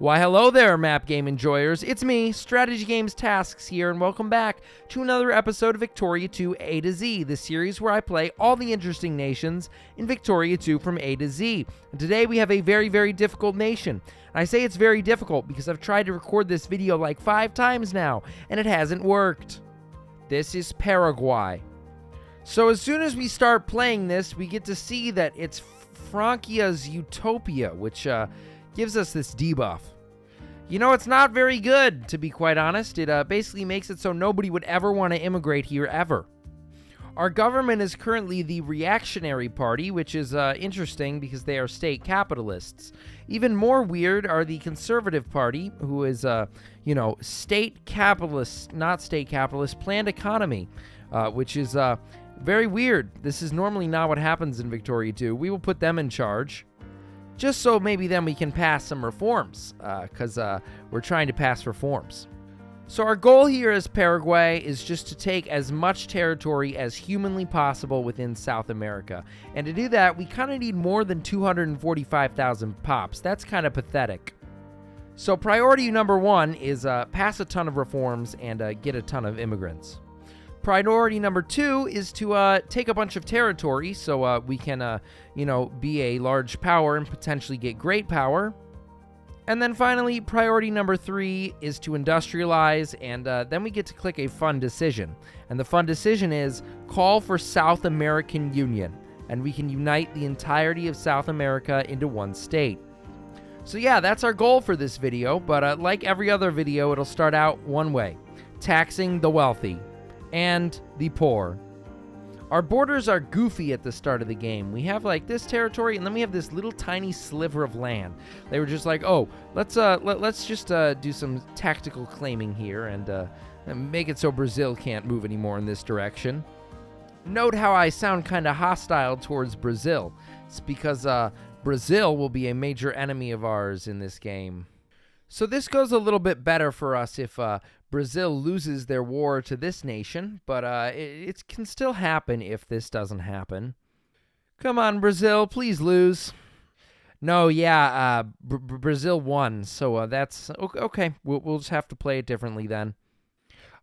Why, hello there, map game enjoyers. It's me, Strategy Games Tasks here, and welcome back to another episode of Victoria 2 A to Z, the series where I play all the interesting nations in Victoria 2 from A to Z. And today we have a very, very difficult nation. And I say it's very difficult because I've tried to record this video like 5 times now, and it hasn't worked. This is Paraguay. So as soon as we start playing this, we get to see that it's Francia's Utopia, which gives us this debuff. You know, it's not very good, to be quite honest. It basically makes it so nobody would ever want to immigrate here ever. Our government is currently the Reactionary Party, which is interesting because they are state capitalists. Even more weird are the Conservative Party, who is, state capitalist, not state capitalist, planned economy, which is very weird. This is normally not what happens in Victoria 2. We will put them in charge. Just so maybe then we can pass some reforms, because we're trying to pass reforms. So our goal here as Paraguay is just to take as much territory as humanly possible within South America. And to do that, we kind of need more than 245,000 pops. That's kind of pathetic. So priority number 1 is pass a ton of reforms and get a ton of immigrants. Priority number 2 is to take a bunch of territory so we can, be a large power and potentially get great power. And then finally, priority number 3 is to industrialize, and then we get to click a fun decision. And the fun decision is call for South American Union, and we can unite the entirety of South America into one state. So yeah, that's our goal for this video, but like every other video, it'll start out one way: taxing the wealthy and the poor. Our borders are goofy at the start of the game. We have like this territory, and then we have this little tiny sliver of land. They were just like, oh, let's just do some tactical claiming here and make it so Brazil can't move anymore in this direction. Note how I sound kind of hostile towards Brazil. It's because Brazil will be a major enemy of ours in this game. So this goes a little bit better for us if Brazil loses their war to this nation, but it can still happen if this doesn't happen. Come on, Brazil, please lose. No, yeah, Brazil won, so that's okay. We'll just have to play it differently then.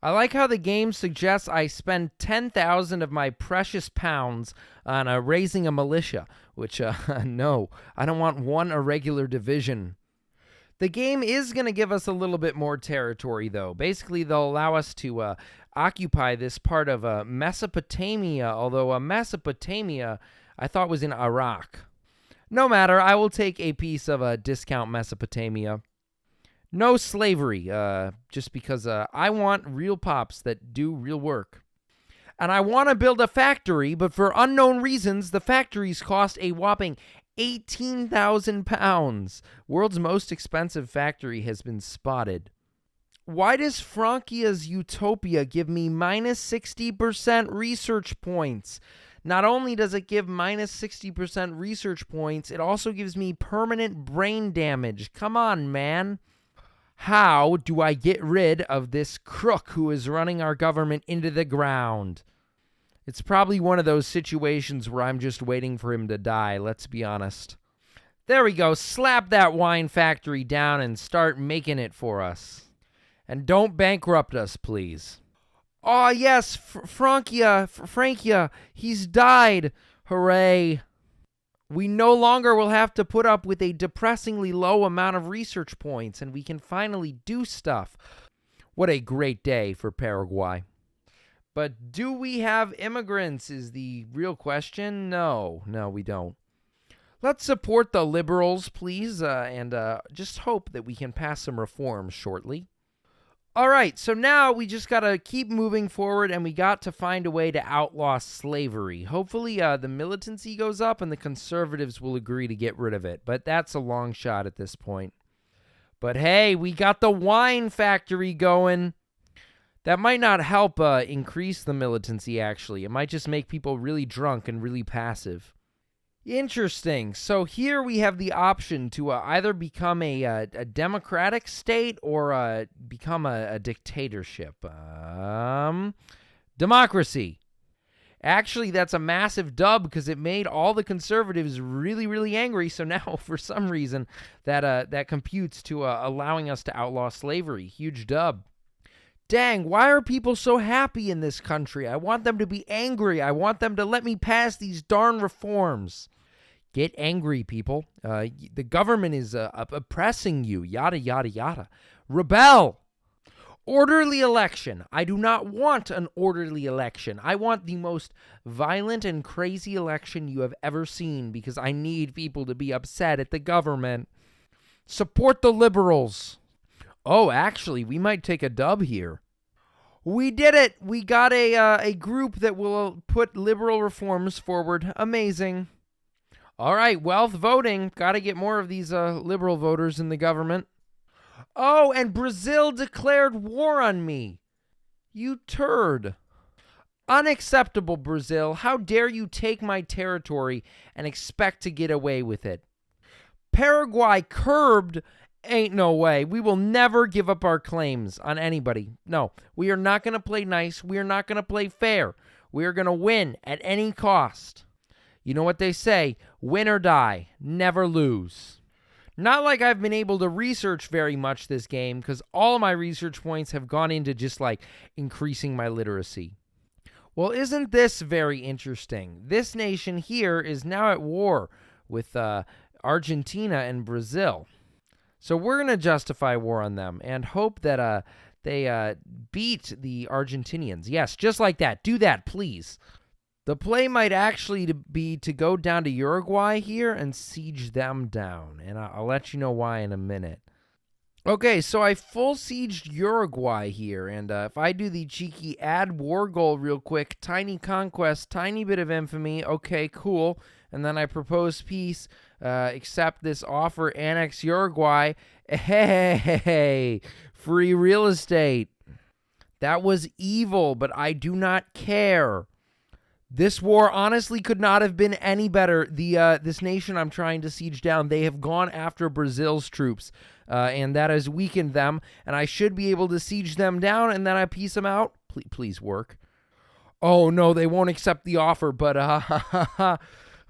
I like how the game suggests I spend 10,000 of my precious pounds on raising a militia, which, no, I don't want one irregular division. The game is going to give us a little bit more territory, though. Basically, they'll allow us to occupy this part of Mesopotamia, although Mesopotamia I thought was in Iraq. No matter, I will take a piece of discount Mesopotamia. No slavery, just because I want real pops that do real work. And I want to build a factory, but for unknown reasons, the factories cost a whopping 18,000 pounds. World's most expensive factory has been spotted. Why does Francia's Utopia give me minus 60% research points? Not only does it give minus 60% research points, it also gives me permanent brain damage. Come on, man. How do I get rid of this crook who is running our government into the ground? It's probably one of those situations where I'm just waiting for him to die, let's be honest. There we go. Slap that wine factory down and start making it for us. And don't bankrupt us, please. Oh, yes, Francia, he's died. Hooray. We no longer will have to put up with a depressingly low amount of research points, and we can finally do stuff. What a great day for Paraguay. But do we have immigrants is the real question. No, we don't. Let's support the liberals, please, and just hope that we can pass some reforms shortly. All right, so now we just got to keep moving forward, and we got to find a way to outlaw slavery. Hopefully the militancy goes up and the conservatives will agree to get rid of it, but that's a long shot at this point. But hey, we got the wine factory going. That might not help increase the militancy, actually. It might just make people really drunk and really passive. Interesting. So here we have the option to either become a democratic state or become a dictatorship. Democracy. Actually, that's a massive dub because it made all the conservatives really, really angry. So now, for some reason, that computes to allowing us to outlaw slavery. Huge dub. Dang, why are people so happy in this country? I want them to be angry. I want them to let me pass these darn reforms. Get angry, people. The government is oppressing you. Yada, yada, yada. Rebel. Orderly election. I do not want an orderly election. I want the most violent and crazy election you have ever seen because I need people to be upset at the government. Support the liberals. Oh, actually, we might take a dub here. We did it. We got a group that will put liberal reforms forward. Amazing. All right, wealth voting. Got to get more of these liberal voters in the government. Oh, and Brazil declared war on me. You turd. Unacceptable, Brazil. How dare you take my territory and expect to get away with it? Paraguay curbed. Ain't no way. We will never give up our claims on anybody. No, we are not going to play nice. We are not going to play fair. We are going to win at any cost. You know what they say, win or die, never lose. Not like I've been able to research very much this game because all of my research points have gone into just like increasing my literacy. Well, isn't this very interesting? This nation here is now at war with Argentina and Brazil. So we're going to justify war on them and hope that they beat the Argentinians. Yes, just like that. Do that, please. The play might actually be to go down to Uruguay here and siege them down, and I'll let you know why in a minute. Okay, so I full sieged Uruguay here, and if I do the cheeky add war goal real quick, tiny conquest, tiny bit of infamy, okay, cool, and then I propose peace, accept this offer, annex Uruguay, hey, free real estate. That was evil, but I do not care. This war honestly could not have been any better. This nation I'm trying to siege down, they have gone after Brazil's troops, and that has weakened them, and I should be able to siege them down, and then I peace them out. Please work. Oh, no, they won't accept the offer, but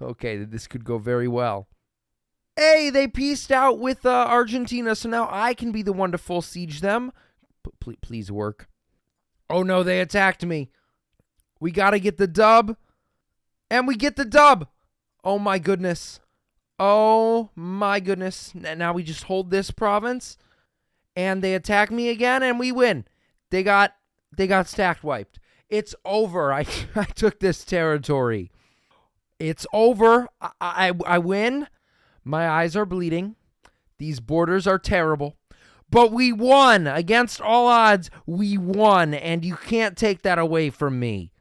okay, this could go very well. Hey, they peaced out with Argentina, so now I can be the one to full siege them. Please work. Oh, no, they attacked me. We got to get the dub. And we get the dub. Oh, my goodness. Oh, my goodness. Now we just hold this province. And they attack me again, and we win. They got stack wiped. It's over. I took this territory. It's over. I win. My eyes are bleeding. These borders are terrible. But we won. Against all odds, we won. And you can't take that away from me.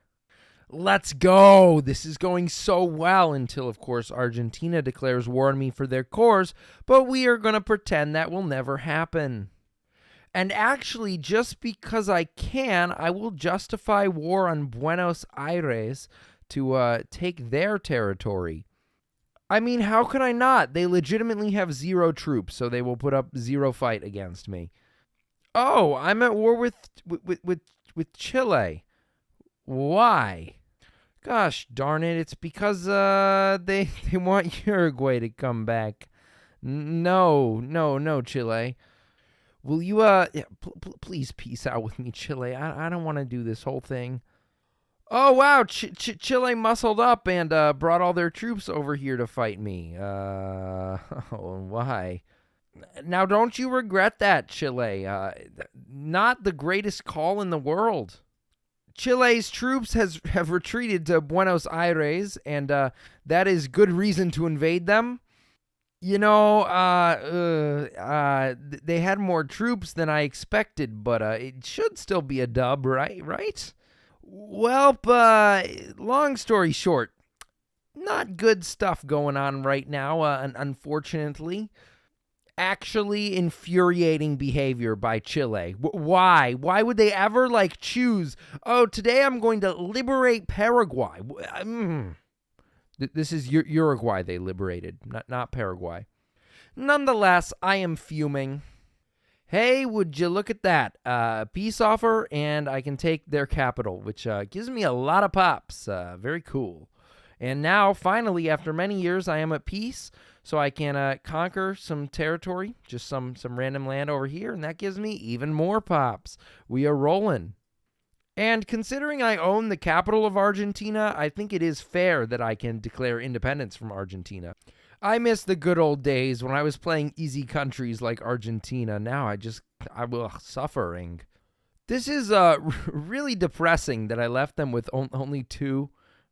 Let's go. This is going so well until, of course, Argentina declares war on me for their cores, but we are going to pretend that will never happen. And actually, just because I can, I will justify war on Buenos Aires to take their territory. I mean, how could I not? They legitimately have 0 troops, so they will put up 0 fight against me. Oh, I'm at war with Chile. Why? Gosh darn it, it's because they want Uruguay to come back. No, Chile. Will you please peace out with me, Chile? I don't want to do this whole thing. Oh wow, Chile muscled up and brought all their troops over here to fight me. Why? Now don't you regret that, Chile? Not the greatest call in the world. Chile's troops have retreated to Buenos Aires, and that is good reason to invade them. You know, they had more troops than I expected, but it should still be a dub, right? Well, long story short, not good stuff going on right now, unfortunately. Actually infuriating behavior by Chile. Why? Why would they ever, choose, oh, today I'm going to liberate Paraguay? This is Uruguay they liberated, not Paraguay. Nonetheless, I am fuming. Hey, would you look at that? Peace offer, and I can take their capital, which gives me a lot of pops. Very cool. And now, finally, after many years, I am at peace, so I can conquer some territory, just some random land over here, and that gives me even more pops. We are rolling. And considering I own the capital of Argentina, I think it is fair that I can declare independence from Argentina. I miss the good old days when I was playing easy countries like Argentina. Now I will suffering. This is really depressing that I left them with only 2.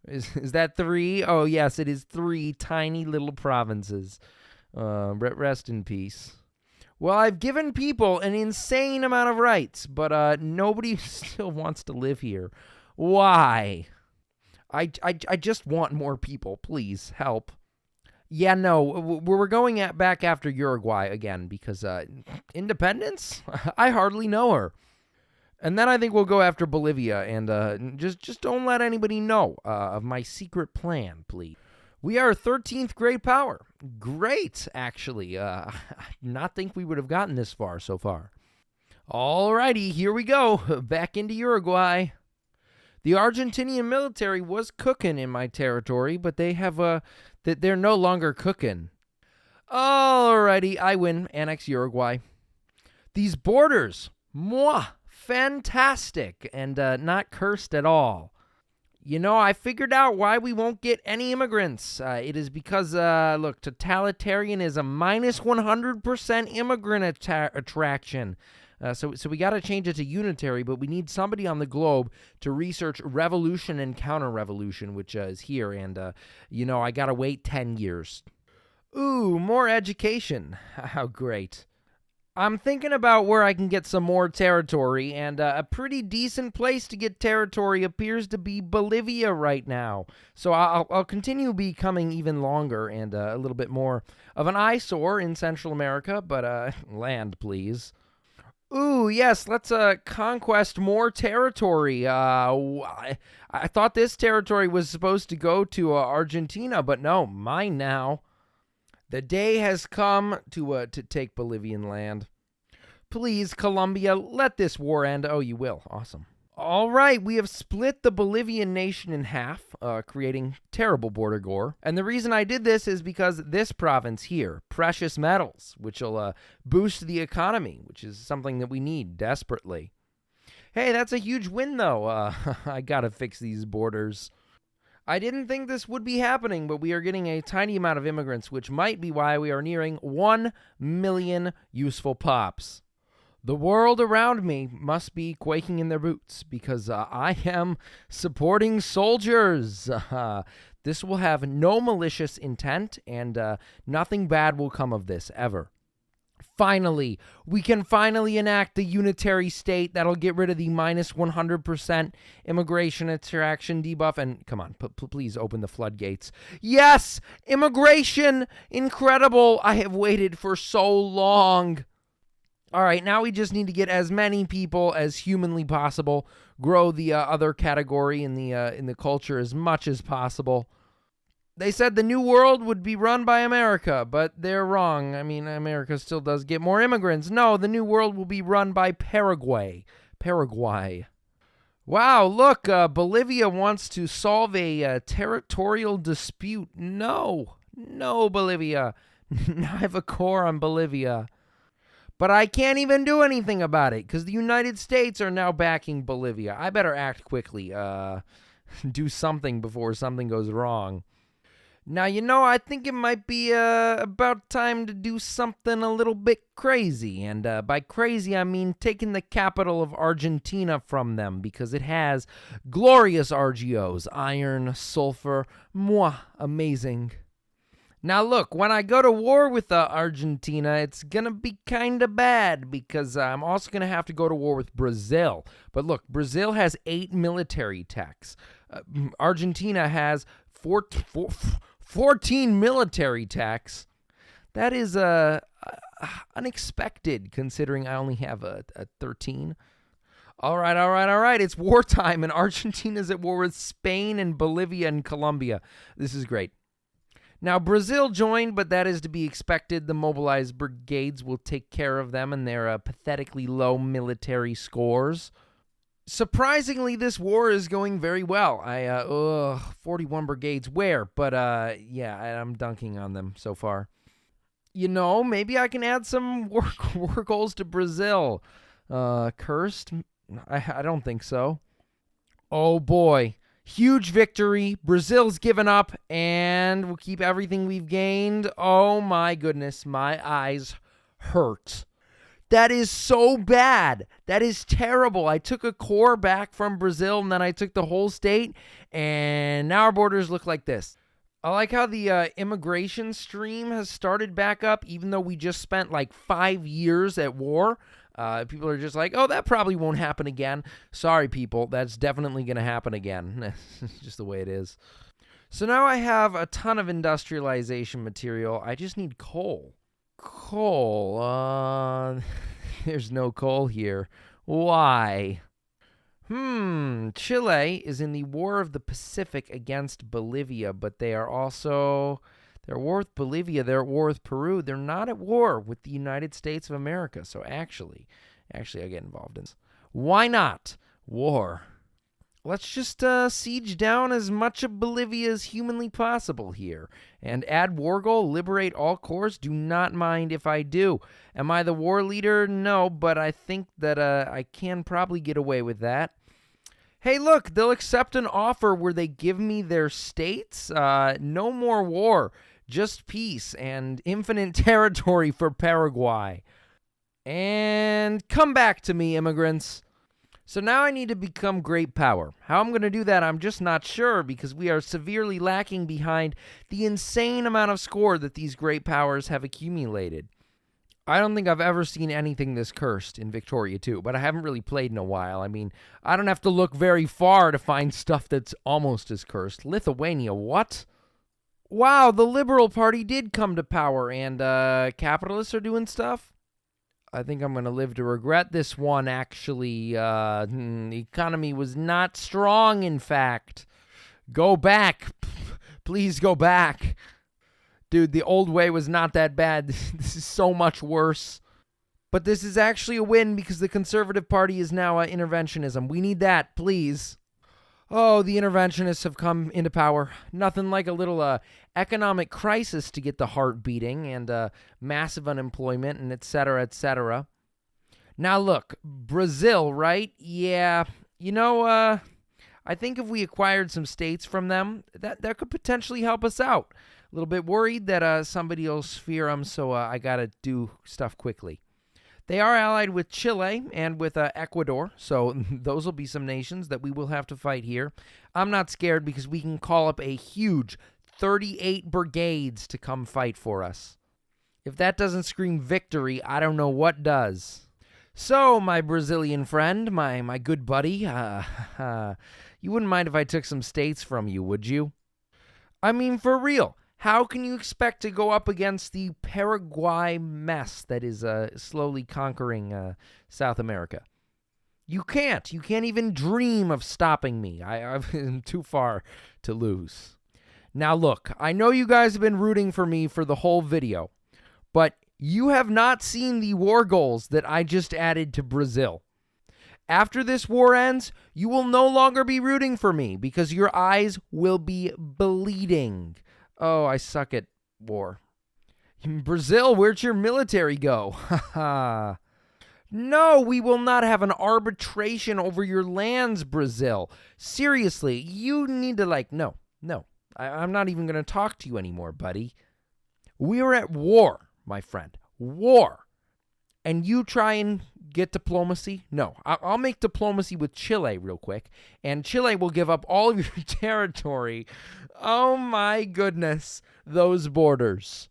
Is that 3? Oh, yes, it is 3 tiny little provinces. Rest in peace. Well, I've given people an insane amount of rights, but nobody still wants to live here. Why? I just want more people. Please, help. Yeah, no, we're going back after Uruguay again because independence? I hardly know her. And then I think we'll go after Bolivia and just don't let anybody know of my secret plan, please. We are 13th great power. Great, actually. I did not think we would have gotten this far so far. Alrighty, here we go. Back into Uruguay. The Argentinian military was cooking in my territory, but they're no longer cooking. Alrighty, I win. Annex Uruguay. These borders, fantastic, and not cursed at all. You know, I figured out why we won't get any immigrants. It is because, look, totalitarianism, minus 100% immigrant attraction. So we got to change it to unitary, but we need somebody on the globe to research revolution and counter-revolution, which is here. And, I got to wait 10 years. Ooh, more education. How great. I'm thinking about where I can get some more territory, and a pretty decent place to get territory appears to be Bolivia right now. So I'll continue becoming even longer and a little bit more of an eyesore in Central America, but land, please. Ooh, yes, let's conquest more territory. I thought this territory was supposed to go to Argentina, but no, mine now. The day has come to take Bolivian land. Please, Colombia, let this war end. Oh, you will. Awesome. All right, we have split the Bolivian nation in half, creating terrible border gore. And the reason I did this is because this province here, precious metals, which will boost the economy, which is something that we need desperately. Hey, that's a huge win, though. I gotta fix these borders. I didn't think this would be happening, but we are getting a tiny amount of immigrants, which might be why we are nearing 1 million useful pops. The world around me must be quaking in their boots because I am supporting soldiers. This will have no malicious intent, and nothing bad will come of this, ever. Finally, we can finally enact the unitary state that'll get rid of the minus 100% immigration attraction debuff. And come on, please open the floodgates. Yes, immigration, incredible. I have waited for so long. All right, now we just need to get as many people as humanly possible, grow the other category in the culture as much as possible. They said the new world would be run by America, but they're wrong. I mean, America still does get more immigrants. No, the new world will be run by Paraguay. Wow, look, Bolivia wants to solve a territorial dispute. No, Bolivia. I have a core on Bolivia. But I can't even do anything about it because the United States are now backing Bolivia. I better act quickly. Do something before something goes wrong. Now, I think it might be about time to do something a little bit crazy. And by crazy, I mean taking the capital of Argentina from them because it has glorious RGOs, iron, sulfur, amazing. Now, look, when I go to war with Argentina, it's going to be kind of bad because I'm also going to have to go to war with Brazil. But look, Brazil has 8 military techs. Argentina has 14 military techs. That is unexpected considering I only have a 13. All right. It's wartime, and Argentina's at war with Spain and Bolivia and Colombia. This is great. Now, Brazil joined, but that is to be expected. The mobilized brigades will take care of them and their pathetically low military scores. Surprisingly, this war is going very well. 41 brigades where? But, yeah, I'm dunking on them so far. You know, maybe I can add some war goals to Brazil. Cursed? I don't think so. Oh, boy. Huge victory. Brazil's given up, and we'll keep everything we've gained. Oh, my goodness. My eyes hurt. That is so bad. That is terrible. I took a core back from Brazil, and then I took the whole state, and now our borders look like this. I like how the immigration stream has started back up, even though we just spent like 5 years at war. People are just like, oh, that probably won't happen again. Sorry, people. That's definitely going to happen again. Just the way it is. So now I have a ton of industrialization material. I just need coal. Coal. There's no coal here. Why? Chile is in the War of the Pacific against Bolivia, but they're at war with Bolivia, they're at war with Peru. They're not at war with the United States of America. So actually I get involved in this. Why not? War. Let's just siege down as much of Bolivia as humanly possible here. And add war goal, liberate all cores. Do not mind if I do. Am I the war leader? No, but I think that I can probably get away with that. Hey, look, they'll accept an offer where they give me their states. No more war. Just peace and infinite territory for Paraguay. And come back to me, immigrants. So now I need to become great power. How I'm going to do that, I'm just not sure, because we are severely lacking behind the insane amount of score that these great powers have accumulated. I don't think I've ever seen anything this cursed in Victoria 2, but I haven't really played in a while. I mean, I don't have to look very far to find stuff that's almost as cursed. Lithuania, what? Wow, the Liberal Party did come to power, and capitalists are doing stuff? I think I'm going to live to regret this one, actually. The economy was not strong, in fact. Go back. Please go back. Dude, the old way was not that bad. This is so much worse. But this is actually a win because the Conservative Party is now interventionism. We need that, please. Oh, the interventionists have come into power. Nothing like a little economic crisis to get the heart beating and massive unemployment and et cetera, et cetera. Now look, Brazil, right? Yeah, you know, I think if we acquired some states from them, that could potentially help us out. A little bit worried that somebody will sphere them, so I gotta do stuff quickly. They are allied with Chile and with Ecuador, so those will be some nations that we will have to fight here. I'm not scared because we can call up a huge 38 brigades to come fight for us. If that doesn't scream victory, I don't know what does. So, my Brazilian friend, my good buddy, you wouldn't mind if I took some states from you, would you? I mean, for real. How can you expect to go up against the Paraguay mess that is slowly conquering South America? You can't. You can't even dream of stopping me. I'm too far to lose. Now look, I know you guys have been rooting for me for the whole video, but you have not seen the war goals that I just added to Brazil. After this war ends, you will no longer be rooting for me because your eyes will be bleeding. Oh, I suck at war. Brazil, where'd your military go? Haha. No, we will not have an arbitration over your lands, Brazil. Seriously, you need to no. I'm not even going to talk to you anymore, buddy. We are at war, my friend. War. And you try and get diplomacy? No, I'll make diplomacy with Chile real quick, and Chile will give up all of your territory. Oh my goodness, those borders.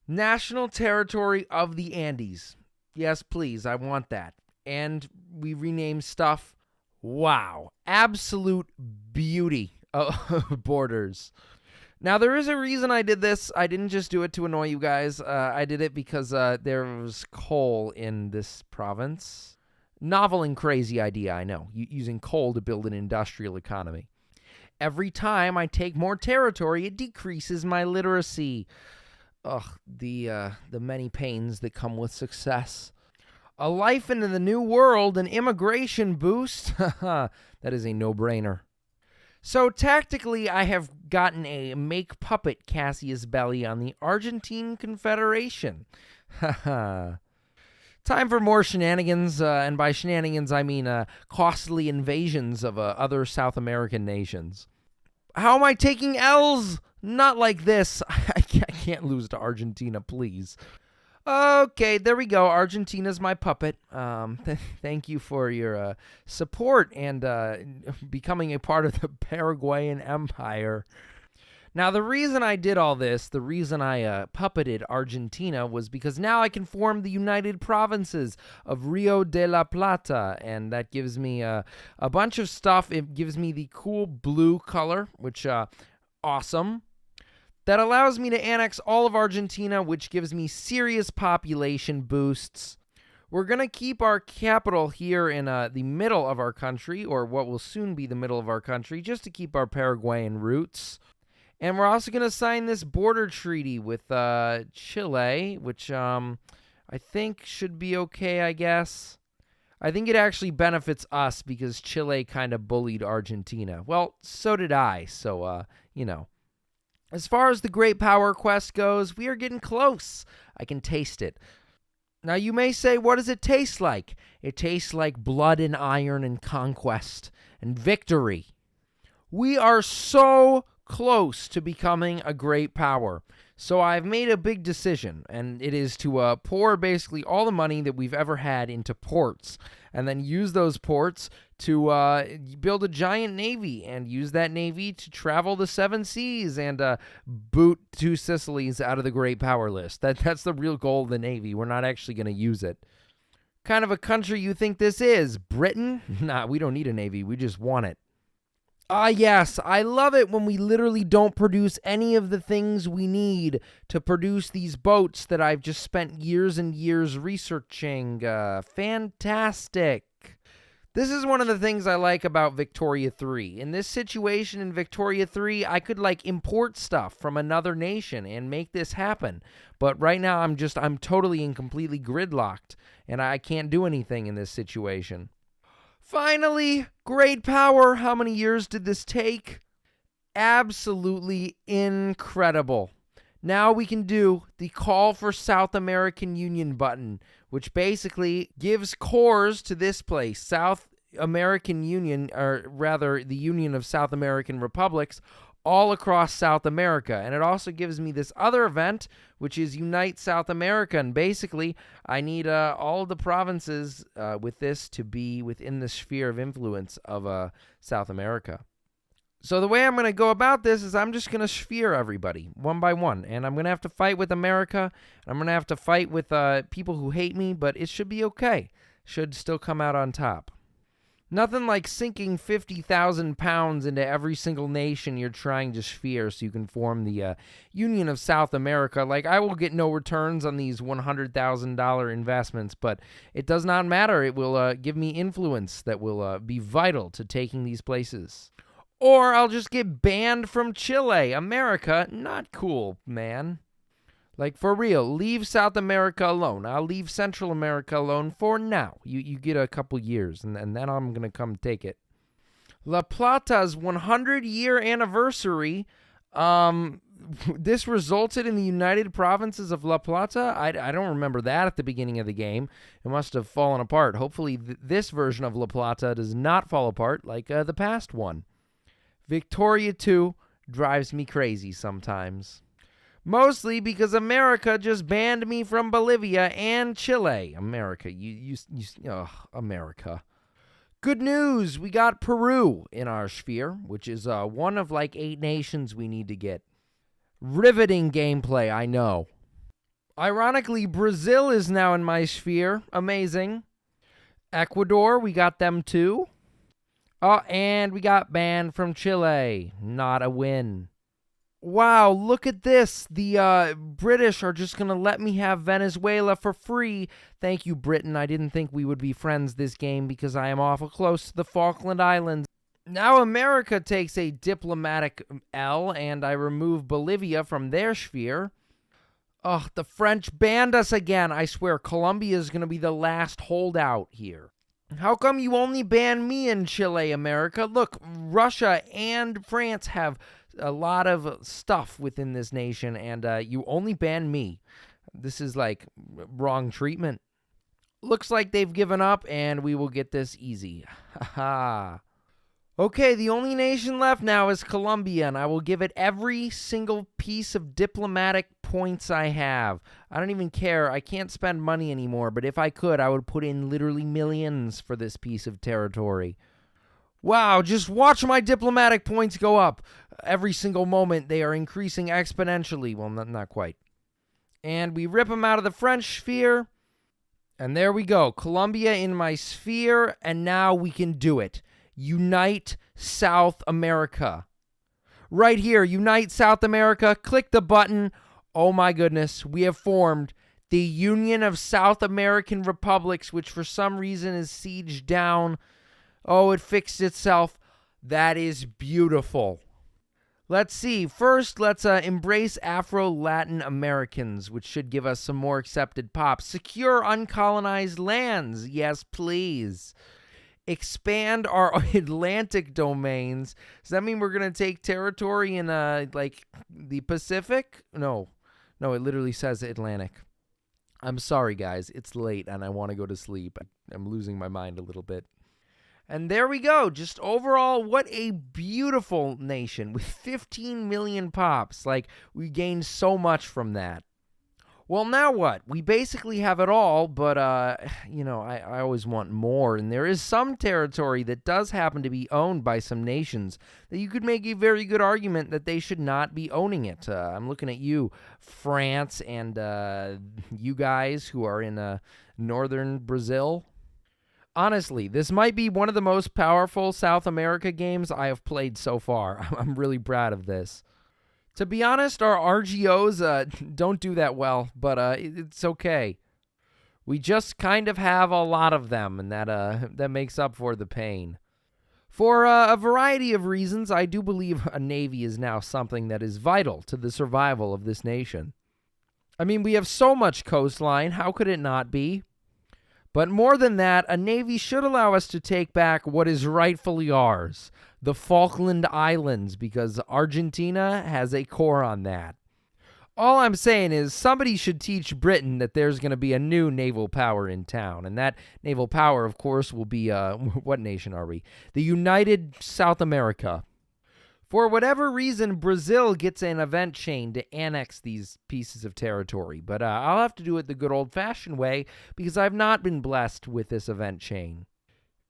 National territory of the Andes. Yes, please, I want that. And we rename stuff. Wow, absolute beauty of borders. Now, there is a reason I did this. I didn't just do it to annoy you guys. I did it because there was coal in this province. Novel and crazy idea, I know, using coal to build an industrial economy. Every time I take more territory, it decreases my literacy. Ugh, the many pains that come with success. A life into the new world, an immigration boost? That is a no-brainer. So tactically, I have gotten a make puppet Cassius Belli on the Argentine Confederation. Haha. Time for more shenanigans, and by shenanigans I mean costly invasions of other South American nations. How am I taking L's? Not like this. I can't lose to Argentina, please. Okay, there we go. Argentina's my puppet. Thank you for your support and becoming a part of the Paraguayan Empire. Now, the reason I did all this, the reason I puppeted Argentina was because now I can form the United Provinces of Rio de la Plata, and that gives me a bunch of stuff. It gives me the cool blue color, which, awesome. That allows me to annex all of Argentina, which gives me serious population boosts. We're going to keep our capital here in the middle of our country, or what will soon be the middle of our country, just to keep our Paraguayan roots. And we're also going to sign this border treaty with Chile, which I think should be okay, I guess. I think it actually benefits us because Chile kind of bullied Argentina. Well, so did I, so, you know. As far as the Great Power Quest goes, we are getting close. I can taste it. Now, you may say, what does it taste like? It tastes like blood and iron and conquest and victory. We are so close to becoming a great power. So I've made a big decision, and it is to pour basically all the money that we've ever had into ports, and then use those ports to build a giant navy, and use that navy to travel the seven seas and boot two Sicilies out of the great power list. That's the real goal of the navy. We're not actually going to use it. Kind of a country you think this is? Britain? Nah, we don't need a navy. We just want it. Ah, yes, I love it when we literally don't produce any of the things we need to produce these boats that I've just spent years and years researching. Fantastic. This is one of the things I like about Victoria 3. In this situation in Victoria 3, I could import stuff from another nation and make this happen. But right now I'm totally and completely gridlocked, and I can't do anything in this situation. Finally, great power. How many years did this take? Absolutely incredible. Now we can do the Call for South American Union button, which basically gives cores to this place, South American Union, or rather the Union of South American Republics, all across South America. And it also gives me this other event, which is Unite South America. And basically, I need all of the provinces with this to be within the sphere of influence of South America. So the way I'm going to go about this is I'm just going to sphere everybody one by one. And I'm going to have to fight with America. I'm going to have to fight with people who hate me, but it should be okay. Should still come out on top. Nothing like sinking 50,000 pounds into every single nation you're trying to sphere so you can form the Union of South America. I will get no returns on these $100,000 investments, but it does not matter. It will give me influence that will be vital to taking these places. Or I'll just get banned from Chile. America, not cool, man. For real, leave South America alone. I'll leave Central America alone for now. You get a couple years, and then I'm going to come take it. La Plata's 100-year anniversary, this resulted in the United Provinces of La Plata. I don't remember that at the beginning of the game. It must have fallen apart. Hopefully this version of La Plata does not fall apart like the past one. Victoria 2 drives me crazy sometimes. Mostly because America just banned me from Bolivia and Chile. America, America. Good news, we got Peru in our sphere, which is one of 8 nations we need to get. Riveting gameplay, I know. Ironically, Brazil is now in my sphere. Amazing. Ecuador, we got them too. Oh, and we got banned from Chile. Not a win. Wow, look at this. The British are just going to let me have Venezuela for free. Thank you, Britain. I didn't think we would be friends this game because I am awful close to the Falkland Islands. Now America takes a diplomatic L, and I remove Bolivia from their sphere. Ugh, the French banned us again. I swear, Colombia is going to be the last holdout here. How come you only ban me in Chile, America? Look, Russia and France have a lot of stuff within this nation, and you only ban me. This is like wrong treatment. Looks like they've given up, and we will get this easy. Haha. Okay, the only nation left now is Colombia, and I will give it every single piece of diplomatic points I have. I don't even care. I can't spend money anymore, but if I could, I would put in literally millions for this piece of territory. Wow, just watch my diplomatic points go up. Every single moment, they are increasing exponentially. Well, not quite. And we rip them out of the French sphere, and there we go. Colombia in my sphere, and now we can do it. Unite South America. Right here, Unite South America. Click the button. Oh my goodness, we have formed the Union of South American Republics, which for some reason is sieged down. Oh, it fixed itself. That is beautiful. Let's see. First, let's embrace Afro-Latin Americans, which should give us some more accepted pops. Secure uncolonized lands. Yes, please. Expand our Atlantic domains. Does that mean we're going to take territory in, like, the Pacific? No, it literally says Atlantic. I'm sorry, guys. It's late, and I want to go to sleep. I'm losing my mind a little bit. And there we go. Just overall, what a beautiful nation with 15 million pops. Like, we gained so much from that. Well, now what? We basically have it all, but, I always want more. And there is some territory that does happen to be owned by some nations that you could make a very good argument that they should not be owning it. I'm looking at you, France, and you guys who are in northern Brazil. Honestly, this might be one of the most powerful South America games I have played so far. I'm really proud of this. To be honest, our RGOs don't do that well, but it's okay. We just kind of have a lot of them, and that makes up for the pain. For a variety of reasons, I do believe a navy is now something that is vital to the survival of this nation. I mean, we have so much coastline, how could it not be? But more than that, a navy should allow us to take back what is rightfully ours, the Falkland Islands, because Argentina has a core on that. All I'm saying is somebody should teach Britain that there's going to be a new naval power in town, and that naval power, of course, will be, what nation are we? The United South America. For whatever reason, Brazil gets an event chain to annex these pieces of territory, but I'll have to do it the good old-fashioned way because I've not been blessed with this event chain.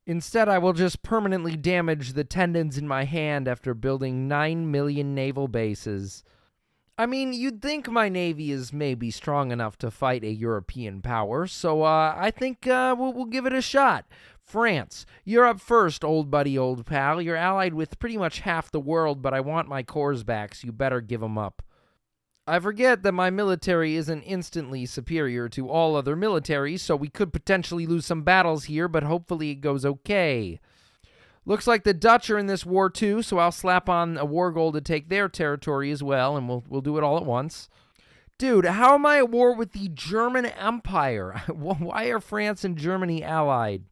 Instead, I will just permanently damage the tendons in my hand after building 9 million naval bases. I mean, you'd think my navy is maybe strong enough to fight a European power, so I think we'll give it a shot. France, you're up first, old buddy, old pal. You're allied with pretty much half the world, but I want my cores back, so you better give them up. I forget that my military isn't instantly superior to all other militaries, so we could potentially lose some battles here, but hopefully it goes okay. Looks like the Dutch are in this war too, so I'll slap on a war goal to take their territory as well, and we'll do it all at once. Dude, how am I at war with the German Empire? Why are France and Germany allied?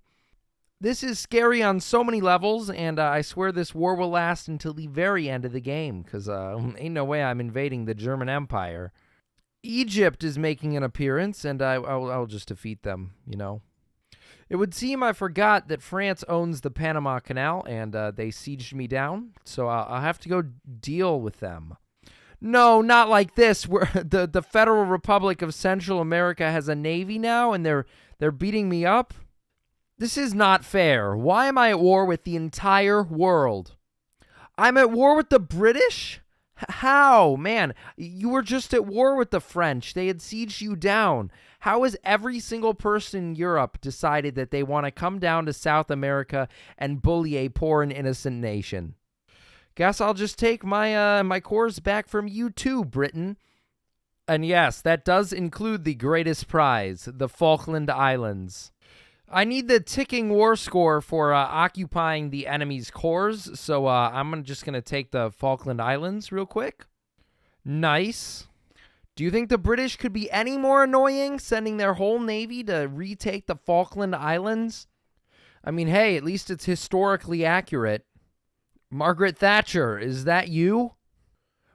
This is scary on so many levels, and I swear this war will last until the very end of the game, because ain't no way I'm invading the German Empire. Egypt is making an appearance, and I'll just defeat them, you know. It would seem I forgot that France owns the Panama Canal, and they sieged me down, so I'll have to go deal with them. No, not like this, where the Federal Republic of Central America has a navy now, and they're beating me up. This is not fair. Why am I at war with the entire world? I'm at war with the British? How? Man, you were just at war with the French. They had sieged you down. How has every single person in Europe decided that they want to come down to South America and bully a poor and innocent nation? Guess I'll just take my cores back from you too, Britain. And yes, that does include the greatest prize, the Falkland Islands. I need the ticking war score for occupying the enemy's cores, so I'm just going to take the Falkland Islands real quick. Nice. Do you think the British could be any more annoying, sending their whole navy to retake the Falkland Islands? I mean, hey, at least it's historically accurate. Margaret Thatcher, is that you?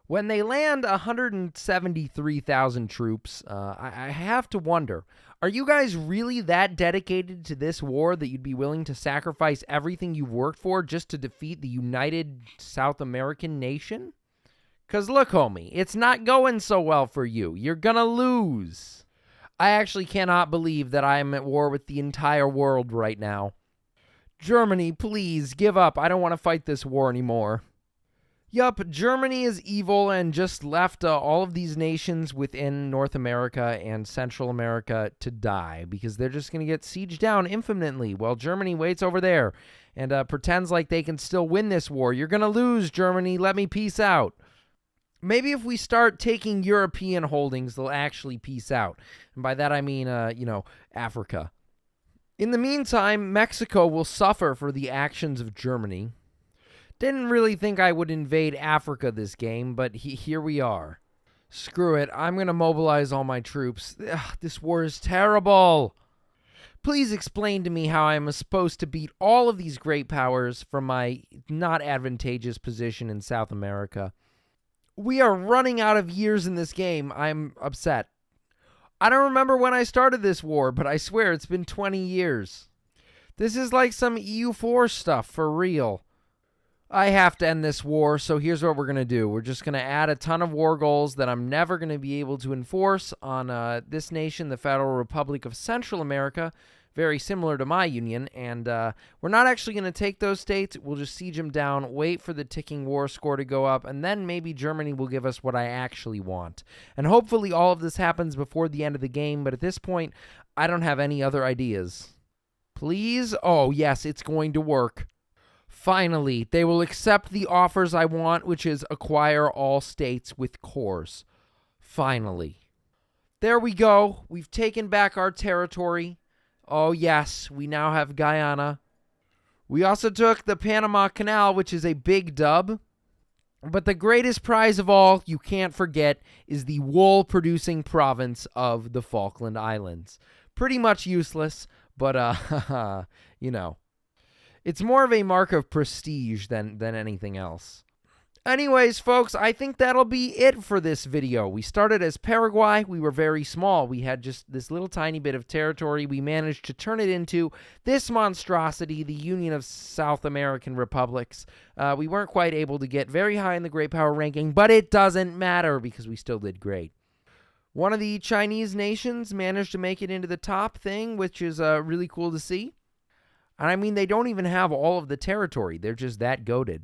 When they land 173,000 troops, I have to wonder, are you guys really that dedicated to this war that you'd be willing to sacrifice everything you've worked for just to defeat the United South American nation? Because look, homie, it's not going so well for you. You're gonna lose. I actually cannot believe that I am at war with the entire world right now. Germany, please, give up. I don't want to fight this war anymore. Yup, Germany is evil and just left all of these nations within North America and Central America to die because they're just going to get sieged down infinitely while Germany waits over there and pretends like they can still win this war. You're going to lose, Germany. Let me peace out. Maybe if we start taking European holdings, they'll actually peace out. And by that I mean, Africa. In the meantime, Mexico will suffer for the actions of Germany. Didn't really think I would invade Africa this game, but here we are. Screw it, I'm going to mobilize all my troops. Ugh, this war is terrible. Please explain to me how I'm supposed to beat all of these great powers from my not advantageous position in South America. We are running out of years in this game. I'm upset. I don't remember when I started this war, but I swear it's been 20 years. This is like some EU4 stuff for real. I have to end this war, so here's what we're going to do. We're just going to add a ton of war goals that I'm never going to be able to enforce on this nation, the Federal Republic of Central America, very similar to my union, and we're not actually going to take those states. We'll just siege them down, wait for the ticking war score to go up, and then maybe Germany will give us what I actually want. And hopefully all of this happens before the end of the game, but at this point, I don't have any other ideas. Please? Oh, yes, it's going to work. Finally, they will accept the offers I want, which is acquire all states with cores. Finally. There we go. We've taken back our territory. Oh, yes, we now have Guyana. We also took the Panama Canal, which is a big dub. But the greatest prize of all, you can't forget, is the wool-producing province of the Falkland Islands. Pretty much useless, but, you know. It's more of a mark of prestige than anything else. Anyways, folks, I think that'll be it for this video. We started as Paraguay. We were very small. We had just this little tiny bit of territory. We managed to turn it into this monstrosity, the Union of South American Republics. We weren't quite able to get very high in the Great Power ranking, but it doesn't matter because we still did great. One of the Chinese nations managed to make it into the top thing, which is really cool to see. And I mean, they don't even have all of the territory. They're just that goated.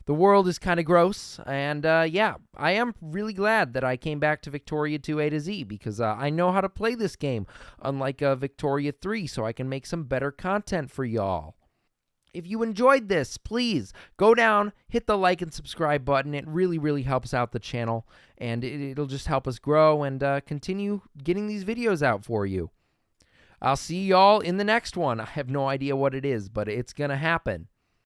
The world is kind of gross, and yeah, I am really glad that I came back to Victoria 2 A to Z, because I know how to play this game, unlike Victoria 3, so I can make some better content for y'all. If you enjoyed this, please go down, hit the like and subscribe button. It really, really helps out the channel, and it'll just help us grow and continue getting these videos out for you. I'll see y'all in the next one. I have no idea what it is, but it's going to happen.